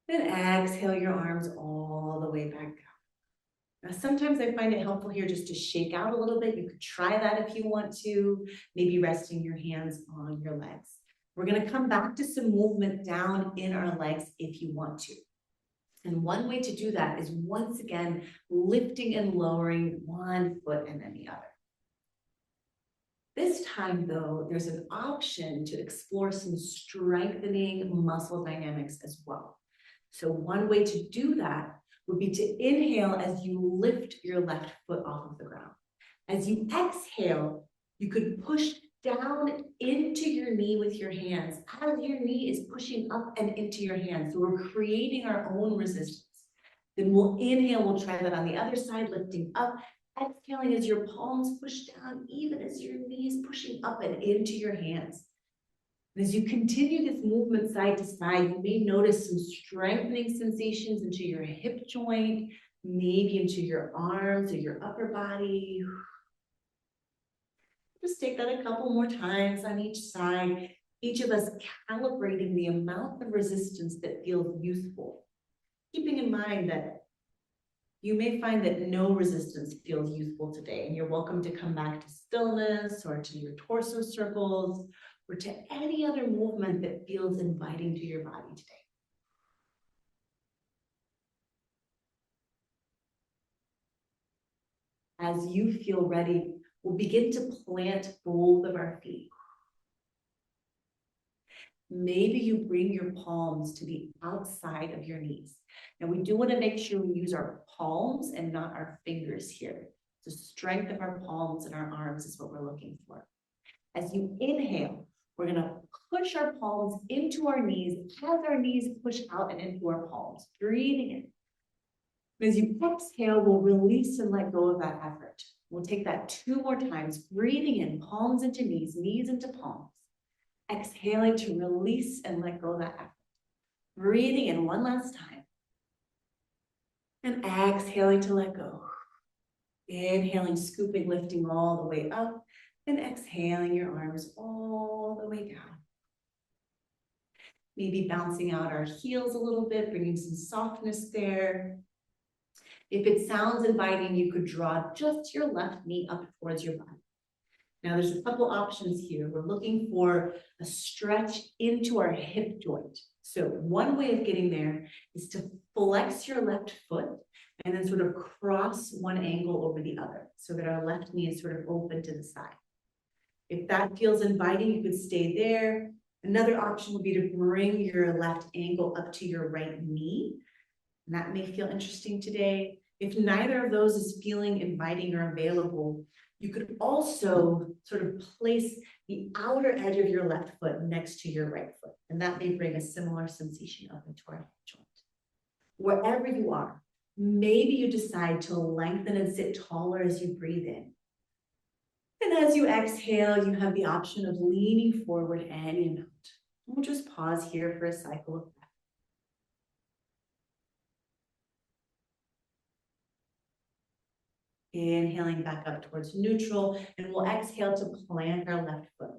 Then exhale your arms all the way back down. Now, sometimes I find it helpful here just to shake out a little bit. You could try that if you want to, maybe resting your hands on your legs. We're going to come back to some movement down in our legs if you want to. And one way to do that is once again, lifting and lowering one foot and then the other. This time though, there's an option to explore some strengthening muscle dynamics as well. So one way to do that would be to inhale as you lift your left foot off of the ground. As you exhale, you could push down into your knee with your hands as your knee is pushing up and into your hands. So we're creating our own resistance. Then we'll inhale, we'll try that on the other side, lifting up, exhaling as your palms push down, even as your knee is pushing up and into your hands. And as you continue this movement side to side, you may notice some strengthening sensations into your hip joint, maybe into your arms or your upper body. Just take that a couple more times on each side, each of us calibrating the amount of resistance that feels useful. Keeping in mind that you may find that no resistance feels useful today, and you're welcome to come back to stillness or to your torso circles, or to any other movement that feels inviting to your body today. As you feel ready, we'll begin to plant both of our feet. Maybe you bring your palms to the outside of your knees. Now we do want to make sure we use our palms and not our fingers here. The strength of our palms and our arms is what we're looking for. As you inhale, we're going to push our palms into our knees as our knees push out and into our palms, breathing in. As you exhale, we'll release and let go of that effort. We'll take that 2 more times, breathing in, palms into knees into palms. Exhaling to release and let go of that effort. Breathing in one last time. And exhaling to let go. Inhaling, scooping, lifting all the way up. And exhaling your arms all the way down. Maybe bouncing out our heels a little bit, bringing some softness there. If it sounds inviting, you could draw just your left knee up towards your body. Now there's a couple options here. We're looking for a stretch into our hip joint. So one way of getting there is to flex your left foot and then sort of cross one ankle over the other so that our left knee is sort of open to the side. If that feels inviting, you could stay there. Another option would be to bring your left ankle up to your right knee. And that may feel interesting today. If neither of those is feeling inviting or available, you could also sort of place the outer edge of your left foot next to your right foot. And that may bring a similar sensation up into our hip joint. Wherever you are, maybe you decide to lengthen and sit taller as you breathe in. And as you exhale, you have the option of leaning forward and in out. We'll just pause here for a cycle of breath. Inhaling back up towards neutral, and we'll exhale to plant our left foot.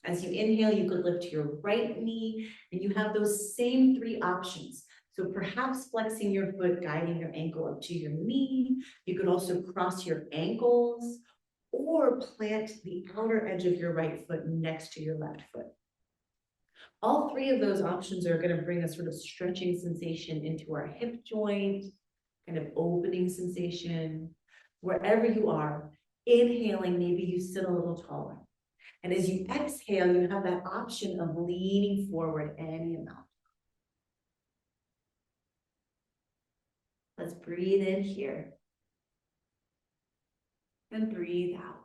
As you inhale, you could lift your right knee, and you have those same three options. So perhaps flexing your foot, guiding your ankle up to your knee. You could also cross your ankles or plant the outer edge of your right foot next to your left foot. All three of those options are going to bring a sort of stretching sensation into our hip joint, kind of opening sensation. Wherever you are, inhaling, maybe you sit a little taller. And as you exhale, you have that option of leaning forward any amount. Let's breathe in here. And breathe out.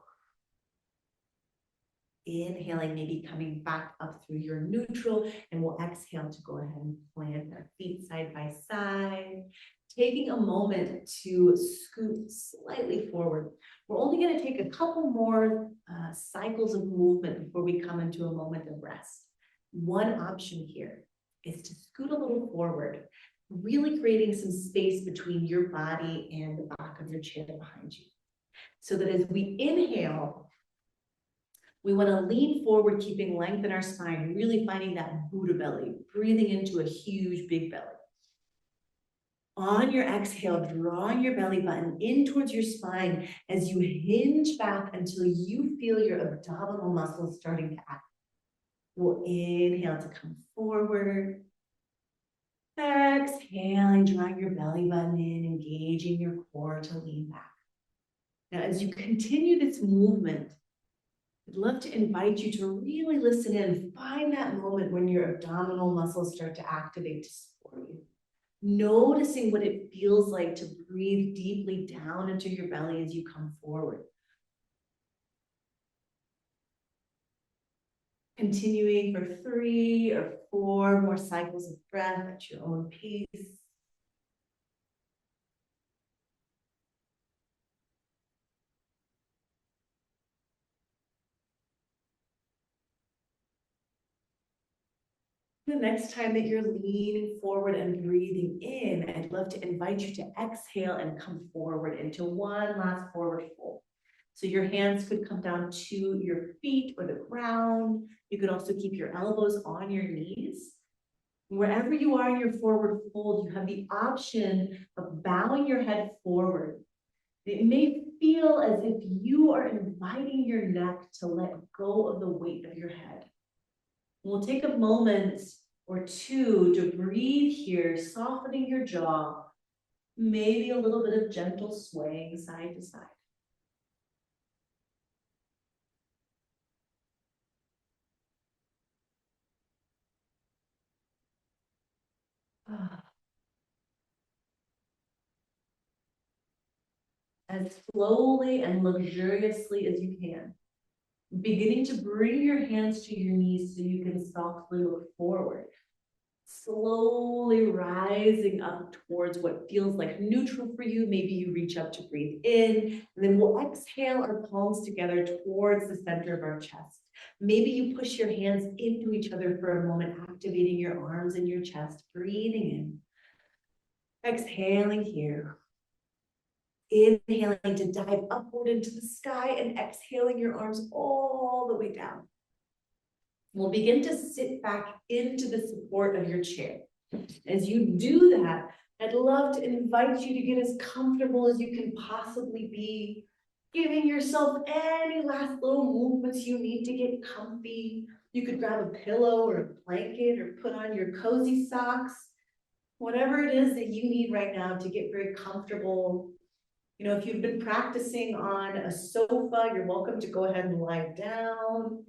Inhaling, maybe coming back up through your neutral, and we'll exhale to go ahead and plant our feet side by side. Taking a moment to scoot slightly forward. We're only going to take a couple more cycles of movement before we come into a moment of rest. One option here is to scoot a little forward, really creating some space between your body and the back of your chair behind you. So that as we inhale, we want to lean forward, keeping length in our spine, really finding that Buddha belly, breathing into a huge, big belly. On your exhale, drawing your belly button in towards your spine as you hinge back until you feel your abdominal muscles starting to act. We'll inhale to come forward. Exhaling, drawing your belly button in, engaging your core to lean back. Now, as you continue this movement, I'd love to invite you to really listen in, find that moment when your abdominal muscles start to activate to support you. Noticing what it feels like to breathe deeply down into your belly as you come forward. Continuing for 3 or 4 more cycles of breath at your own pace. The next time that you're leaning forward and breathing in, I'd love to invite you to exhale and come forward into one last forward fold. So your hands could come down to your feet or the ground. You could also keep your elbows on your knees. Wherever you are in your forward fold, you have the option of bowing your head forward. It may feel as if you are inviting your neck to let go of the weight of your head. We'll take a moment or two to breathe here, softening your jaw, maybe a little bit of gentle swaying side to side. As slowly and luxuriously as you can, beginning to bring your hands to your knees so you can softly look forward. Slowly rising up towards what feels like neutral for you. Maybe you reach up to breathe in, and then we'll exhale our palms together towards the center of our chest. Maybe you push your hands into each other for a moment, activating your arms and your chest, breathing in. Exhaling here. Inhaling to dive upward into the sky and exhaling your arms all the way down. We'll begin to sit back into the support of your chair. As you do that, I'd love to invite you to get as comfortable as you can possibly be, giving yourself any last little movements you need to get comfy. You could grab a pillow or a blanket or put on your cozy socks, whatever it is that you need right now to get very comfortable. You know, if you've been practicing on a sofa, you're welcome to go ahead and lie down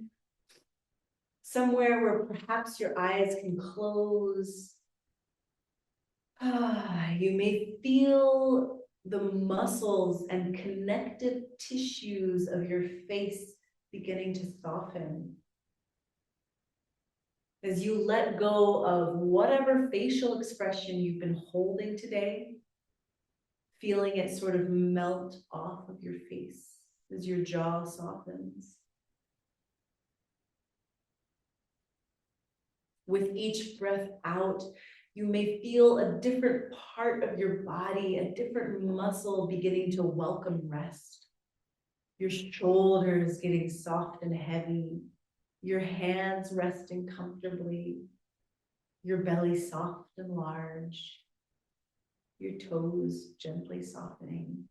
somewhere where perhaps your eyes can close. You may feel the muscles and connective tissues of your face beginning to soften. As you let go of whatever facial expression you've been holding today, feeling it sort of melt off of your face as your jaw softens. With each breath out, You may feel a different part of your body, a different muscle beginning to welcome rest. Your shoulders getting soft and heavy, your hands resting comfortably, your belly soft and large, your toes gently softening.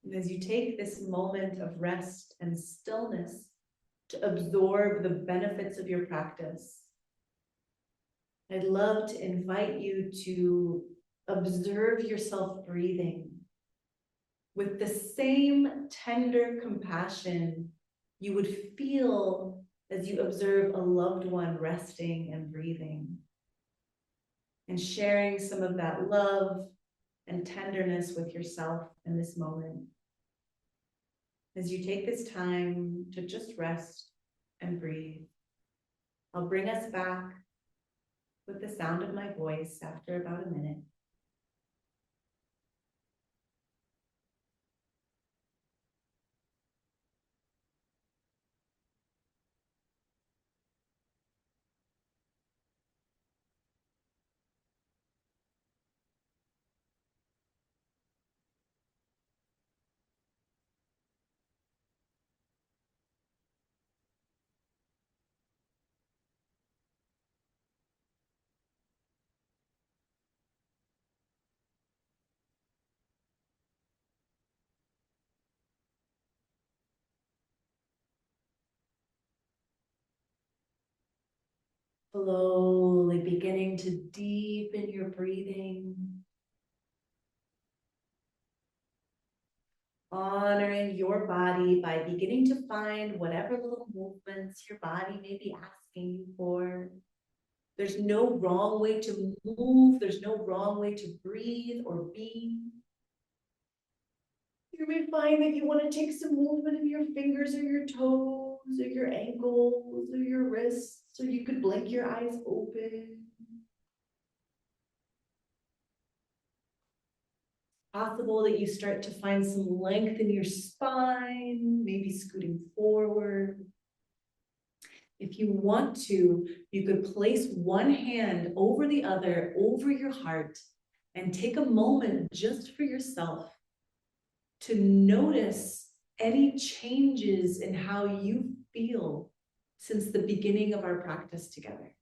And as you take this moment of rest and stillness to absorb the benefits of your practice, I'd love to invite you to observe yourself breathing with the same tender compassion you would feel as you observe a loved one resting and breathing, and sharing some of that love and tenderness with yourself in this moment. As you take this time to just rest and breathe, I'll bring us back with the sound of my voice after about a minute. Slowly beginning to deepen your breathing, honoring your body by beginning to find whatever little movements your body may be asking you for. There's no wrong way to move. There's no wrong way to breathe or be. You may find that you want to take some movement in your fingers or your toes or your ankles or your wrists, so you could blink your eyes open. Possible that you start to find some length in your spine, maybe scooting forward. If you want to, you could place one hand over the other, over your heart, and take a moment just for yourself to notice any changes in how you feel since the beginning of our practice together.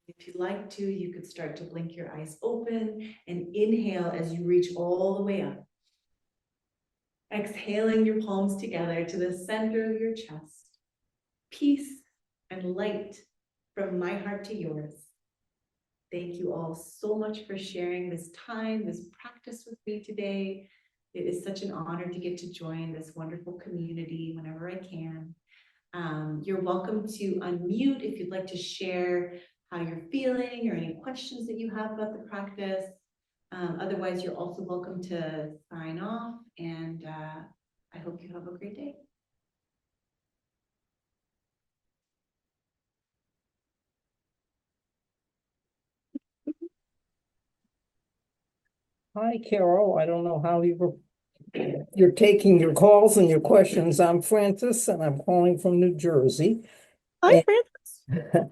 If you'd like to, you could start to blink your eyes open and inhale as you reach all the way up. Exhaling your palms together to the center of your chest. Peace and light from my heart to yours. Thank you all so much for sharing this time, this practice with me today. It is such an honor to get to join this wonderful community whenever I can. You're welcome to unmute if you'd like to share how you're feeling or any questions that you have about the practice. Otherwise, you're also welcome to sign off, and I hope you have a great day. Hi, Caro. I don't know how you're taking your calls and your questions. I'm Francis, and I'm calling from New Jersey. Hi, Francis.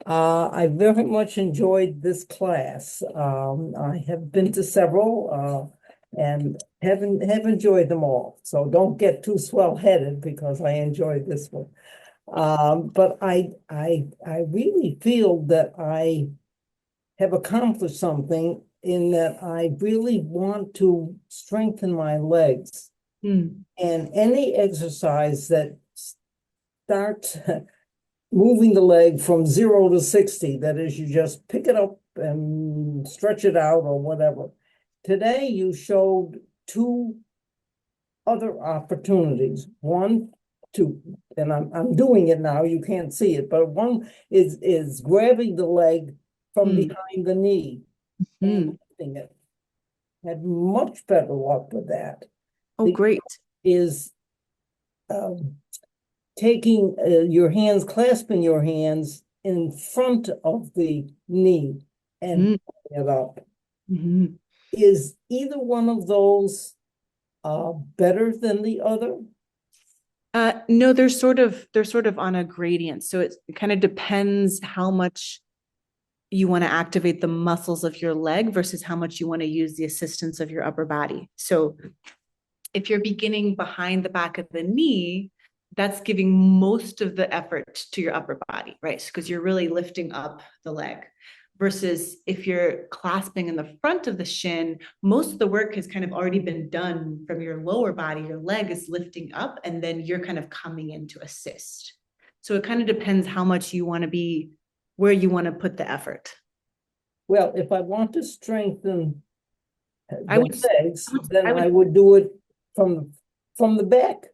I very much enjoyed this class. I have been to several and have enjoyed them all. So don't get too swell-headed because I enjoyed this one. But I really feel that I have accomplished something in that I really want to strengthen my legs. And any exercise that starts moving the leg from 0 to 60, that is, you just pick it up and stretch it out or whatever. Today, you showed two other opportunities. One, and I'm doing it now, you can't see it, but one is grabbing the leg from behind the knee and lifting it. Had much better luck with that. Oh, great. Is taking your hands, clasping your hands in front of the knee and it up. Mhm. Is either one of those better than the other? No, they're sort of on a gradient. So it kind of depends how much you want to activate the muscles of your leg versus how much you want to use the assistance of your upper body. So if you're beginning behind the back of the knee, that's giving most of the effort to your upper body, right? Because you're really lifting up the leg. Versus if you're clasping in the front of the shin, most of the work has kind of already been done from your lower body. Your leg is lifting up, and then you're kind of coming in to assist. So it kind of depends how much you want to be, where you want to put the effort. Well, if I want to strengthen I would, the legs, then I I would would do it from the back.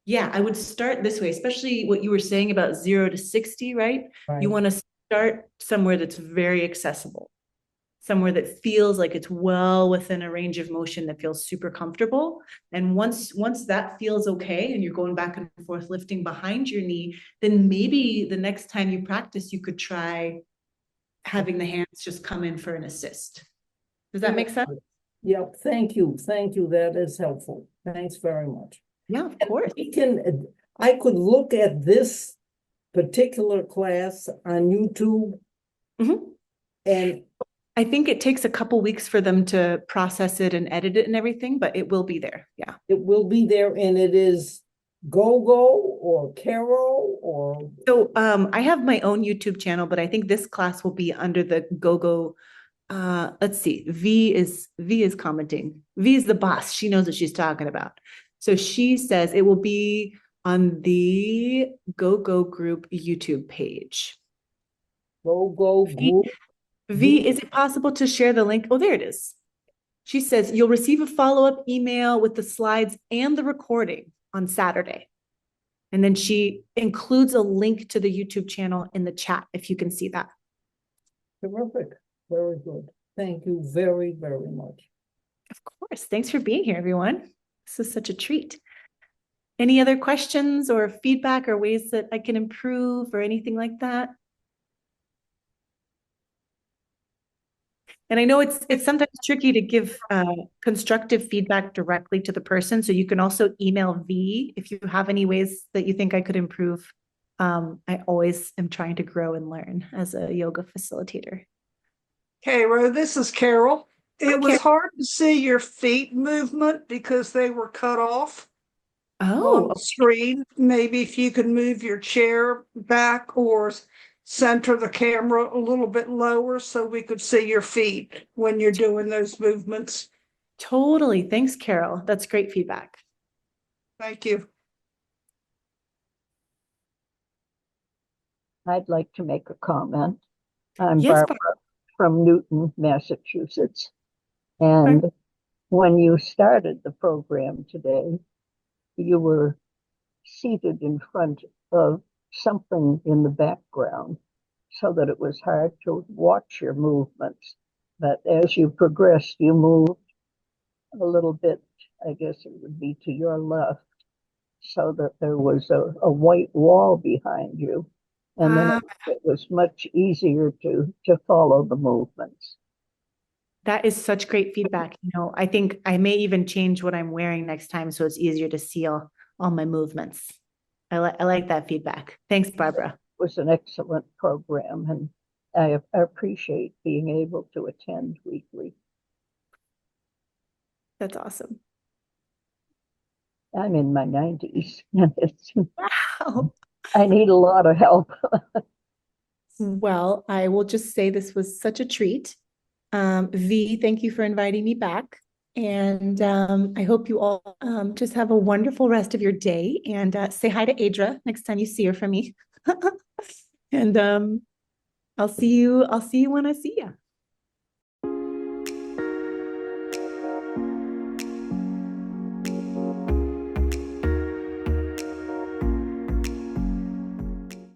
Yeah, I would start this way, especially what you were saying about 0 to 60, right? You Right. want to start somewhere that's very accessible, somewhere that feels like it's well within a range of motion that feels super comfortable. And once that feels okay and you're going back and forth lifting behind your knee, then maybe the next time you practice, you could try having the hands just come in for an assist. Does that make sense? Yep, thank you. Thank you. That is helpful. Thanks very much. Yeah, of course. I could look at this particular class on YouTube Mhm. and I think it takes a couple weeks for them to process it and edit it and everything, but it will be there. Yeah. it will be there and it is GoGo or Caro or So I have my own YouTube channel, but I think this class will be under the GoGo. Let's see. V is commenting. V is the boss. She knows what she's talking about. So she says it will be on the GoGo group YouTube page. GoGo V, group. V, is it possible to share the link? Oh, there it is. She says you'll receive a follow-up email with the slides and the recording on Saturday. And then she includes a link to the YouTube channel in the chat if you can see that. Terrific. Very good. Thank you very, very much. Of course. Thanks for being here, everyone. This is such a treat. Any other questions or feedback or ways that I can improve or anything like that? And I know it's sometimes tricky to give constructive feedback directly to the person. So you can also email V if you have any ways that you think I could improve. I always am trying to grow and learn as a yoga facilitator. Caro, this is Carol. Hi, It was Karen. hard to see your feet movement because they were cut off on Oh, the screen. Maybe if you could move your chair back or center the camera a little bit lower so we could see your feet when you're doing those movements. totally. Thanks, Carol. That's great feedback. Thank you. I'd like to make a comment. I'm Yes, Barbara from Newton, Massachusetts. And Barb. when you started the program today, you were seated in front of something in the background so that it was hard to watch your movements. But as you progressed, you moved a little bit, I guess it would be to your left, so that there was a white wall behind you. And then Ah, it was much easier to follow the movements. that is such great feedback. I think I may even change what I'm wearing next time so it's easier to see all my movements. I like that feedback. Thanks, Barbara. It was an excellent program, and I appreciate being able to attend weekly. That's awesome. I'm in my 90s. Wow. I need a lot of help. Well, I will just say this was such a treat. V, thank you for inviting me back. And I hope you all just have a wonderful rest of your day and say hi to Adra next time you see her from me. And I'll see you when I see you.